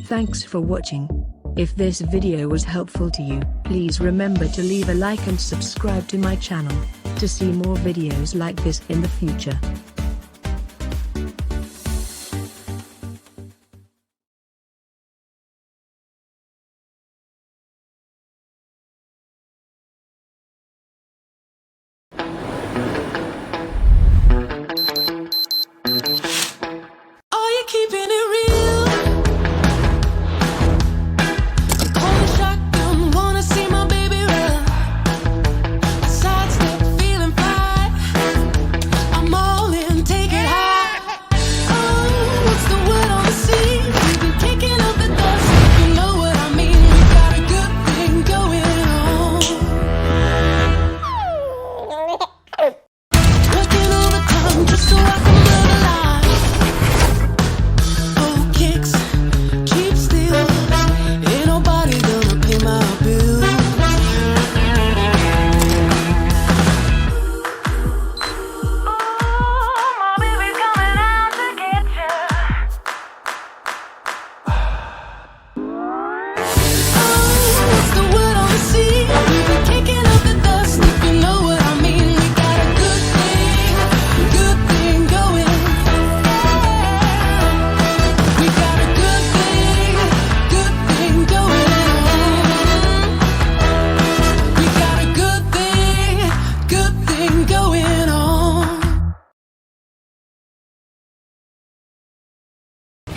Thanks for watching. If this video was helpful to you, please remember to leave a like and subscribe to my channel to see more videos like this in the future.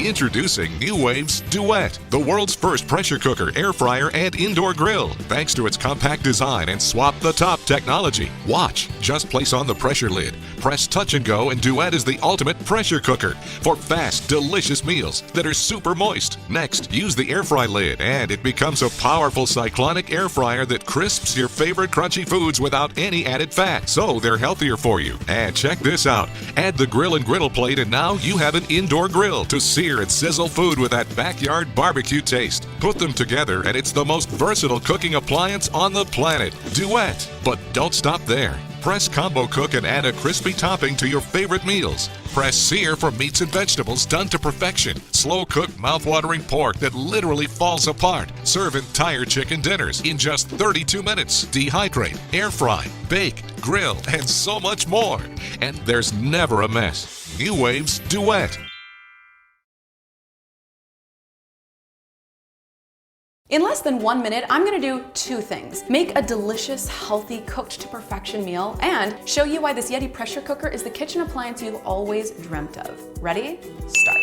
Introducing New Wave's Duet, the world's first pressure cooker, air fryer, and indoor grill. Thanks to its compact design and swap-the-top technology. Watch. Just place on the pressure lid, press touch and go, and Duet is the ultimate pressure cooker for fast, delicious meals that are super moist. Next, use the air fry lid, and it becomes a powerful cyclonic air fryer that crisps your favorite crunchy foods without any added fat, so they're healthier for you. And check this out. Add the grill and griddle plate, and now you have an indoor grill to sear and sizzle food with that backyard barbecue taste. Put them together and it's the most versatile cooking appliance on the planet. Duet. But don't stop there. Press Combo Cook and add a crispy topping to your favorite meals. Press Sear for meats and vegetables done to perfection. Slow cook mouth-watering pork that literally falls apart. Serve entire chicken dinners in just 32 minutes. Dehydrate, air fry, bake, grill, and so much more. And there's never a mess. New Wave's Duet. In less than 1 minute, I'm gonna do two things. Make a delicious, healthy, cooked to perfection meal, and show you why this Yeti pressure cooker is the kitchen appliance you've always dreamt of. Ready? Start.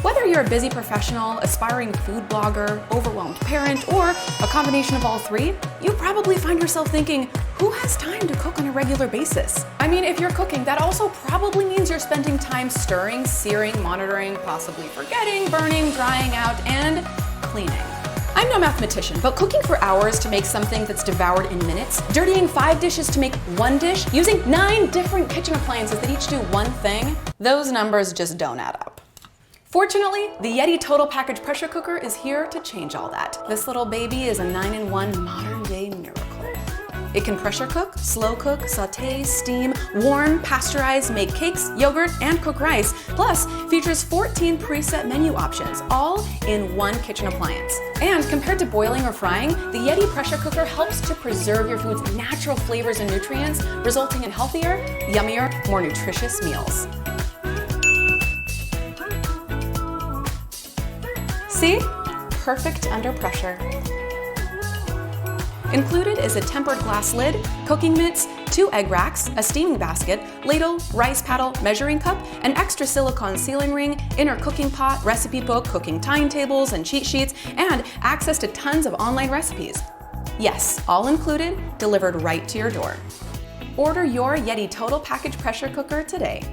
Whether you're a busy professional, aspiring food blogger, overwhelmed parent, or a combination of all three, you probably find yourself thinking, who has time to cook on a regular basis? I mean, if you're cooking, that also probably means you're spending time stirring, searing, monitoring, possibly forgetting, burning, drying out, and cleaning. I'm no mathematician, but cooking for hours to make something that's devoured in minutes, dirtying 5 dishes to make 1 dish, using 9 different kitchen appliances that each do one thing, those numbers just don't add up. Fortunately, the Yeti Total Package Pressure Cooker is here to change all that. This little baby is a 9-in-1 modern-day miracle. It can pressure cook, slow cook, sauté, steam, warm, pasteurize, make cakes, yogurt, and cook rice, plus features 14 preset menu options, all in one kitchen appliance. And compared to boiling or frying, the Yeti pressure cooker helps to preserve your food's natural flavors and nutrients, resulting in healthier, yummier, more nutritious meals. See? Perfect under pressure. Included is a tempered glass lid, cooking mitts, 2 egg racks, a steaming basket, ladle, rice paddle, measuring cup, an extra silicone sealing ring, inner cooking pot, recipe book, cooking timetables and cheat sheets, and access to tons of online recipes. Yes, all included, delivered right to your door. Order your Yeti Total Package Pressure Cooker today.